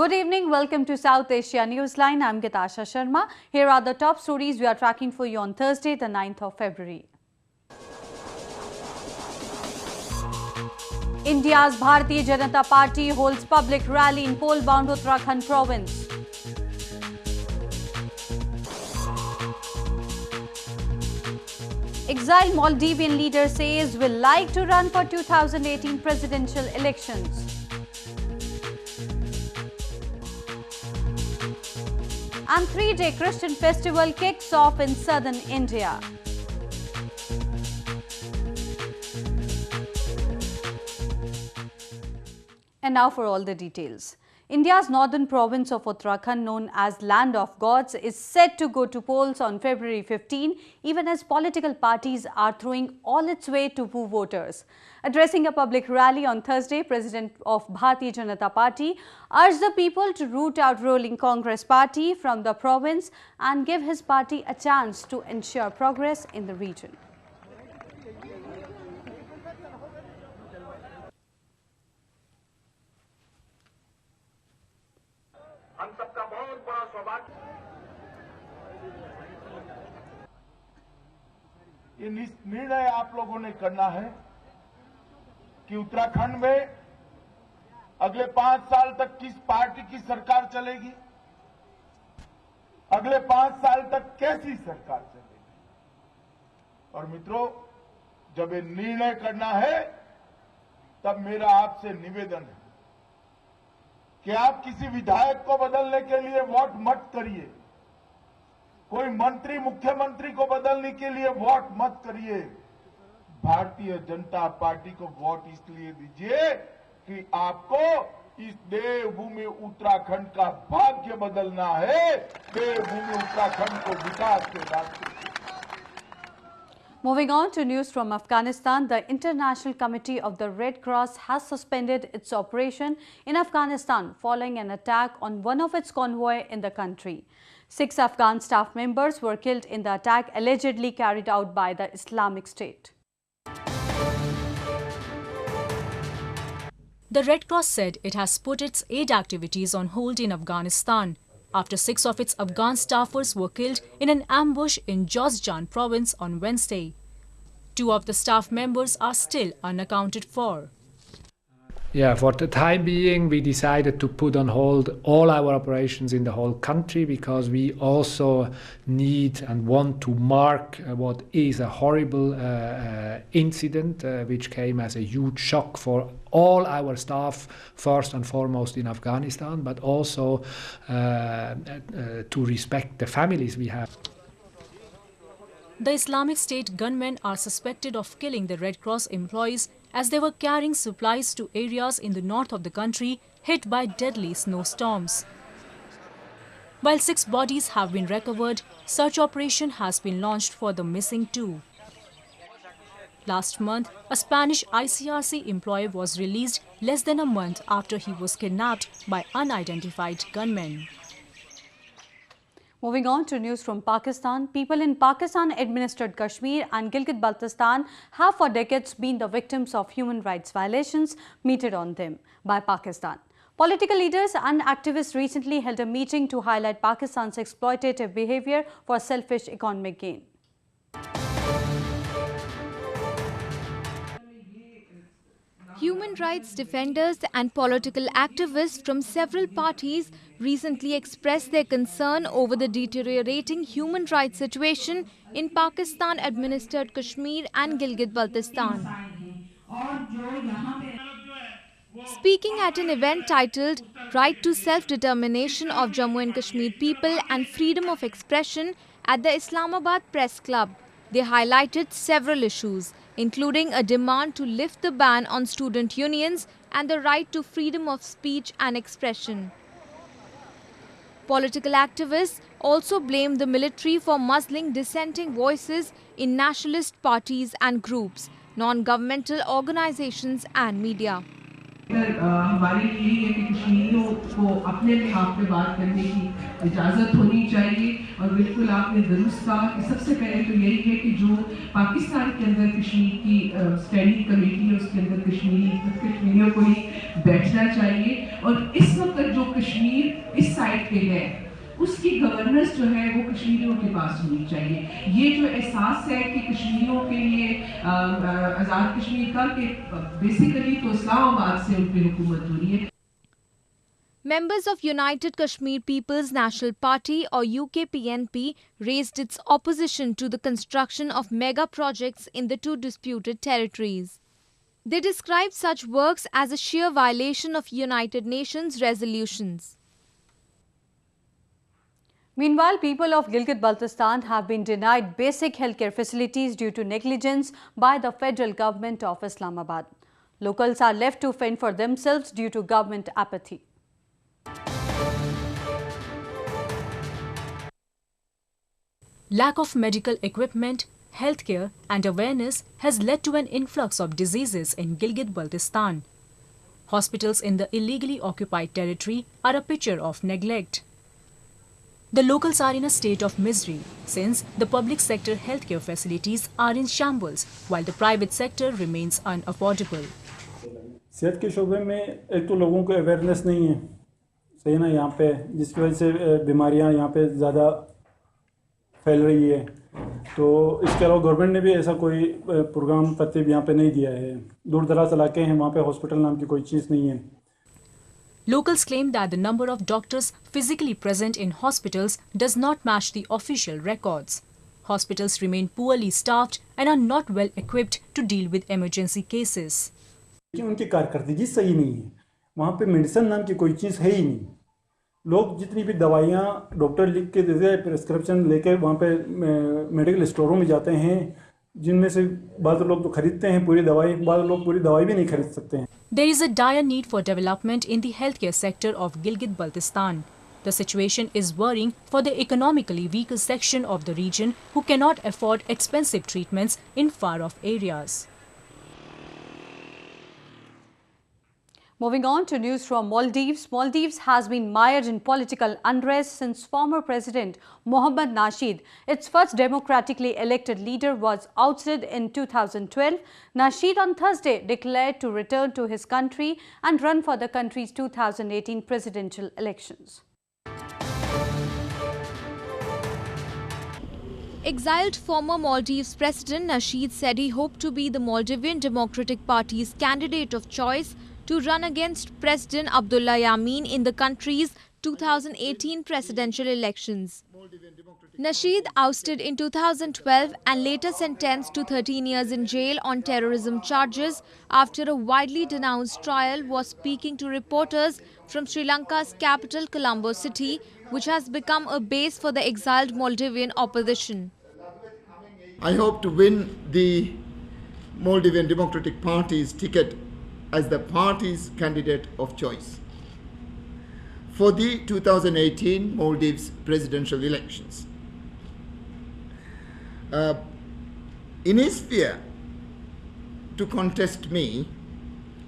Good evening, welcome to South Asia Newsline. I'm Gitasha Sharma. Here are the top stories we are tracking for you on Thursday, the 9th of February. India's Bharatiya Janata Party holds public rally in poll-bound Uttarakhand province. Exiled Maldivian leader says will like to run for 2018 presidential elections. And three-day Christian festival kicks off in southern India. And now for all the details. India's northern province of Uttarakhand, known as Land of Gods, is set to go to polls on February 15, even as political parties are throwing all its weight to woo voters. Addressing a public rally on Thursday, President of Bharatiya Janata Party urged the people to root out ruling Congress party from the province and give his party a chance to ensure progress in the region. हम सबका बहुत बड़ा सौभाग्य। ये निर्णय आप लोगों ने करना है कि उत्तराखंड में अगले 5 साल तक किस पार्टी की सरकार चलेगी, अगले 5 साल तक कैसी सरकार चलेगी। और मित्रों, जब ये निर्णय करना है तब मेरा आपसे निवेदन है कि आप किसी विधायक को बदलने के लिए वोट मत करिए, कोई मंत्री मुख्यमंत्री को बदलने के लिए वोट मत करिए। भारतीय जनता पार्टी को वोट इसलिए दीजिए कि आपको इस देवभूमि उत्तराखंड का भाग्य बदलना है, देवभूमि उत्तराखंड को विकास के रास्ते। Moving on to news from Afghanistan, the International Committee of the Red Cross has suspended its operation in Afghanistan following an attack on one of its convoy in the country. 6 Afghan staff members were killed in the attack allegedly carried out by the Islamic State. The Red Cross said it has put its aid activities on hold in Afghanistan after 6 of its Afghan staffers were killed in an ambush in Jozjan province on Wednesday. 2 of the staff members are still unaccounted for. Yeah, for the time being, we decided to put on hold all our operations in the whole country because we also need and want to mark what is a horrible incident which came as a huge shock for all our staff, first and foremost in Afghanistan, but also to respect the families we have. The Islamic State gunmen are suspected of killing the Red Cross employees as they were carrying supplies to areas in the north of the country hit by deadly snowstorms. While 6 bodies have been recovered, search operation has been launched for the missing 2. Last month, a Spanish ICRC employee was released less than a month after he was kidnapped by unidentified gunmen. Moving on to news from Pakistan, people in Pakistan-administered Kashmir and Gilgit-Baltistan have for decades been the victims of human rights violations meted on them by Pakistan. Political leaders and activists recently held a meeting to highlight Pakistan's exploitative behavior for selfish economic gain. Human rights defenders and political activists from several parties recently expressed their concern over the deteriorating human rights situation in Pakistan-administered Kashmir and Gilgit-Baltistan. Speaking at an event titled Right to Self-Determination of Jammu and Kashmir People and Freedom of Expression at the Islamabad Press Club, they highlighted several issues, including a demand to lift the ban on student unions and the right to freedom of speech and expression. Political activists also blamed the military for muzzling dissenting voices in nationalist parties and groups, non-governmental organizations and media. हमारे लिए ये कि कश्मीरियों को अपने behalf पे बात करने की इजाज़त होनी चाहिए और बिल्कुल आपने दुरुस्त कहा कि सबसे पहले तो यही है कि जो पाकिस्तान के अंदर कश्मीर की स्टैंडिंग कमेटी है उसके अंदर कश्मीरियों को ही बैठना चाहिए और इस वक्त जो कश्मीर इस साइड पे है उसकी गवर्नेंस जो है वो कश्मीरियों के पास होनी चाहिए। ये जो एहसास है कि कश्मीरियों के लिए आज़ाद कश्मीर का कि बेसिकली तो इस्लामाबाद से उन पर हुकूमत हो रही है। Members of United Kashmir People's National Party or UKPNP raised its opposition to the construction of mega projects in the two disputed territories. They described such works as a sheer violation of United Nations resolutions. Meanwhile, people of Gilgit-Baltistan have been denied basic healthcare facilities due to negligence by the federal government of Islamabad. Locals are left to fend for themselves due to government apathy. Lack of medical equipment, healthcare and awareness has led to an influx of diseases in Gilgit-Baltistan. Hospitals in the illegally occupied territory are a picture of neglect. The locals are in a state of misery since the public sector healthcare facilities are in shambles while the private sector remains unaffordable. सेहत के शोबे में एक तो लोगों को awareness नहीं है सही ना यहाँ पे, जिसकी वजह से बीमारियाँ यहाँ पे ज़्यादा फैल रही है। तो इसके अलावा गवर्नमेंट ने भी ऐसा कोई प्रोग्राम तरतीब यहाँ पे नहीं दिया है। दूर दराज इलाके हैं, वहाँ पे हॉस्पिटल नाम की कोई चीज़ नहीं है। Locals claim that the number of doctors physically present in hospitals does not match the official records. Hospitals remain poorly staffed and are not well equipped to deal with emergency cases. उनकी कारकर्दगी सही नहीं है, वहाँ पे medicine नाम की कोई चीज़ है ही नहीं। लोग जितनी भी दवाइयाँ डॉक्टर लिख के देते हैं, प्रिस्क्रिप्शन लेके वहाँ पे मेडिकल स्टोरों में जाते हैं, जिनमें से बाद लोग तो खरीदते हैं पूरी दवाई, बाद लोग पूरी दवाई भी नहीं खरीद सकते हैं। There is a dire need for development in the healthcare sector of Gilgit-Baltistan. The situation is worrying for the economically weaker section of the region who cannot afford expensive treatments in far-off areas. Moving on to news from Maldives. Maldives has been mired in political unrest since former President Mohammad Nasheed, its first democratically elected leader, was ousted in 2012. Nasheed on Thursday declared to return to his country and run for the country's 2018 presidential elections. Exiled former Maldives President Nasheed said he hoped to be the Maldivian Democratic Party's candidate of choice to run against President Abdullah Yameen in the country's 2018 presidential elections. Nasheed, ousted in 2012 and later sentenced to 13 years in jail on terrorism charges after a widely denounced trial, was speaking to reporters from Sri Lanka's capital Colombo city, which has become a base for the exiled Maldivian opposition. I hope to win the Maldivian Democratic Party's ticket as the party's candidate of choice for the 2018 Maldives presidential elections. In his fear to contest me,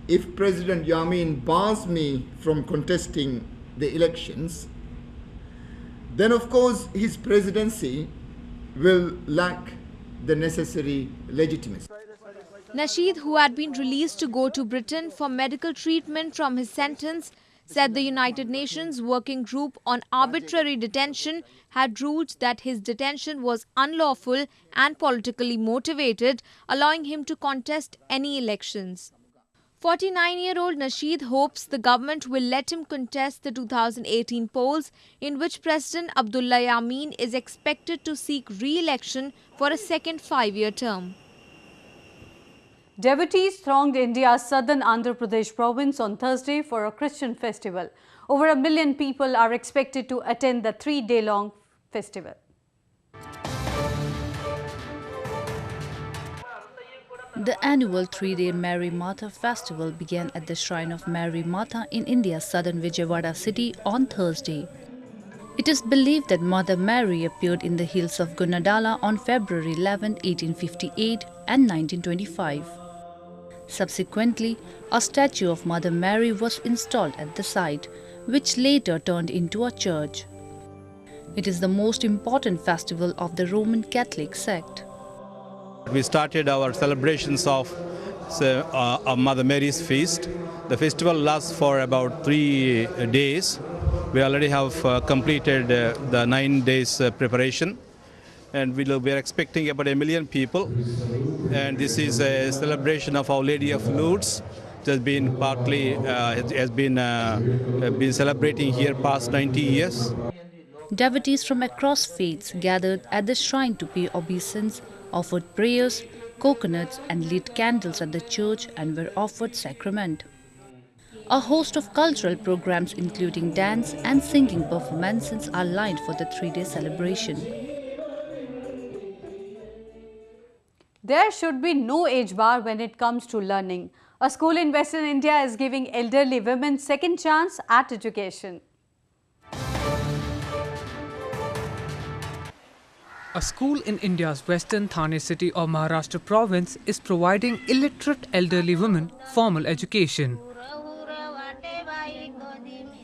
if President Yameen bars me from contesting the elections, then of course his presidency will lack the necessary legitimacy. Nasheed, who had been released to go to Britain for medical treatment from his sentence, said the United Nations Working Group on Arbitrary Detention had ruled that his detention was unlawful and politically motivated, allowing him to contest any elections. 49-year-old Nasheed hopes the government will let him contest the 2018 polls, in which President Abdullah Yameen is expected to seek re-election for a second 5-year term. Devotees thronged India's southern Andhra Pradesh province on Thursday for a Christian festival. Over 1 million people are expected to attend the 3-day-long festival. The annual 3-day Mary Matha festival began at the shrine of Mary Matha in India's southern Vijayawada city on Thursday. It is believed that Mother Mary appeared in the hills of Gunadala on February 11, 1858 and 1925. Subsequently, a statue of Mother Mary was installed at the site, which later turned into a church. It is the most important festival of the Roman Catholic sect. We started our celebrations of of Mother Mary's feast. The festival lasts for about 3 days. We already have completed the 9 days preparation, and we are expecting about 1 million people. And this is a celebration of Our Lady of Lourdes. It has been been celebrating here past 90 years. Devotees from across faiths gathered at the shrine to pay obeisance, offered prayers, coconuts and lit candles at the church and were offered sacrament. A host of cultural programs including dance and singing performances are lined for the 3-day celebration. There should be no age bar when it comes to learning. A school in Western India is giving elderly women second chance at education. A school in India's western Thane city of Maharashtra province is providing illiterate elderly women formal education.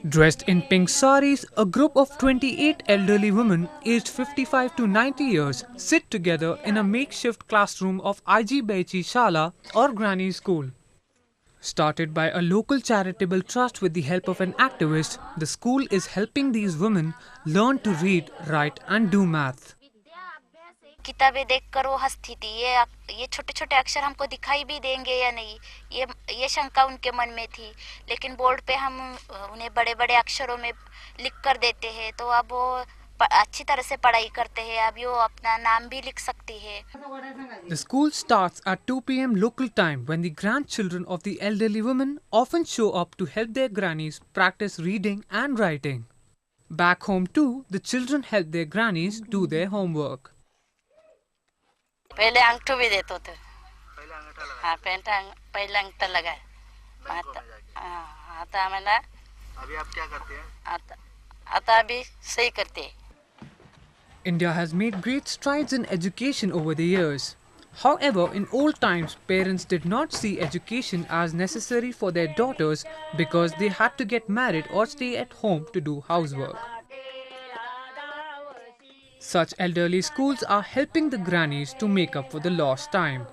Dressed in pink saris, a group of 28 elderly women aged 55 to 90 years sit together in a makeshift classroom of IG Baichi Shala or Granny School. Started by a local charitable trust with the help of an activist, the school is helping these women learn to read, write and do math. किताबें देखकर वो हंसती थी, ये छोटे-छोटे अक्षर हमको दिखाई भी देंगे या नहीं, ये शंका उनके मन में थी, लेकिन बोर्ड पे हम उन्हें बड़े-बड़े अक्षरों में लिख कर देते हैं, तो अब वो अच्छी तरह से पढ़ाई करते हैं, अब वो अपना नाम भी लिख सकती है. The school starts at 2 p.m. local time when the grandchildren of the elderly women often show up to help their grannies practice reading and writing. Back home too, the children help their grannies do their homework. पहले अंगूठा भी देते थे, हाँ पहले अंगूठा लगाए, आता हमारा अभी आप क्या करते हैं? आता अभी सही करते हैं. India has made great strides in education over the years. However, in old times, parents did not see education as necessary for their daughters because they had to get married or stay at home to do housework. Such elderly schools are helping the grannies to make up for the lost time.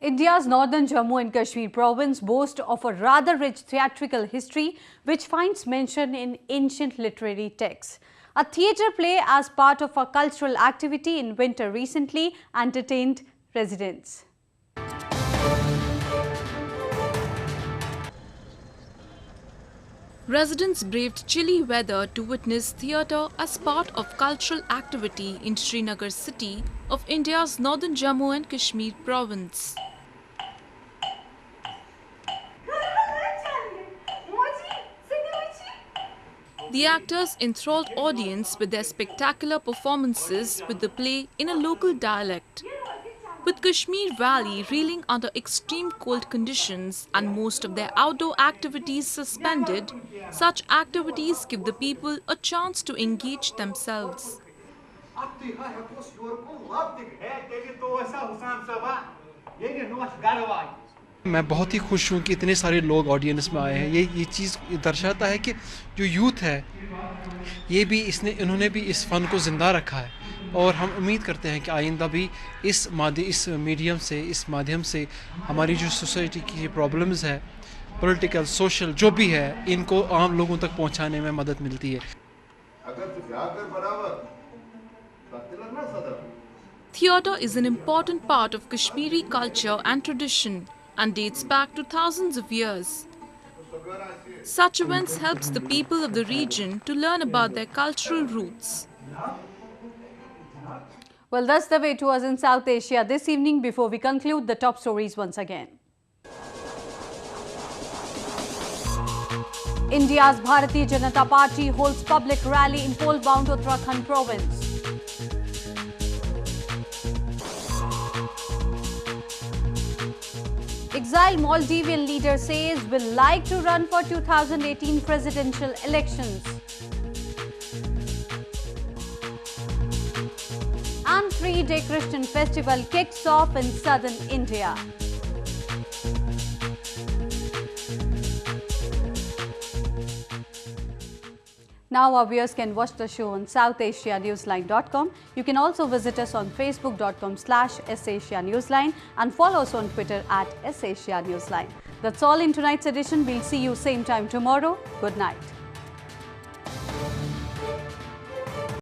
India's northern Jammu and Kashmir province boasts of a rather rich theatrical history which finds mention in ancient literary texts. A theatre play as part of a cultural activity in winter recently entertained residents. Residents braved chilly weather to witness theatre as part of cultural activity in Srinagar city of India's northern Jammu and Kashmir province. The actors enthralled audience with their spectacular performances with the play in a local dialect. With Kashmir Valley reeling under extreme cold conditions and most of their outdoor activities suspended, such activities give the people a chance to engage themselves. मैं बहुत ही खुश हूँ कि इतने सारे लोग audience में आए हैं. ये चीज़ दर्शाता है कि जो यूथ है ये भी इन्होंने भी इस फन को ज़िंदा रखा है और हम उम्मीद करते हैं कि आइंदा भी इस मीडियम से इस माध्यम से हमारी जो सोसाइटी की प्रॉब्लम्स है पॉलिटिकल सोशल जो भी है इनको आम लोगों तक पहुंचाने में मदद मिलती है. Theatre is an important part of Kashmiri culture and tradition and dates back to thousands of years. Such events helps the people of the region to learn about their cultural roots. Well, that's the way to us in South Asia this evening. Before we conclude, the top stories once again. India's Bharatiya Janata Party holds public rally in coal-bound Uttarakhand province. Exiled Maldivian leader says will like to run for 2018 presidential elections. And three-day Christian festival kicks off in southern India. Now our viewers can watch the show on SouthAsiaNewsline.com. You can also visit us on Facebook.com/SAsiaNewsline and follow us on Twitter @SAsiaNewsline. That's all in tonight's edition. We'll see you same time tomorrow. Good night.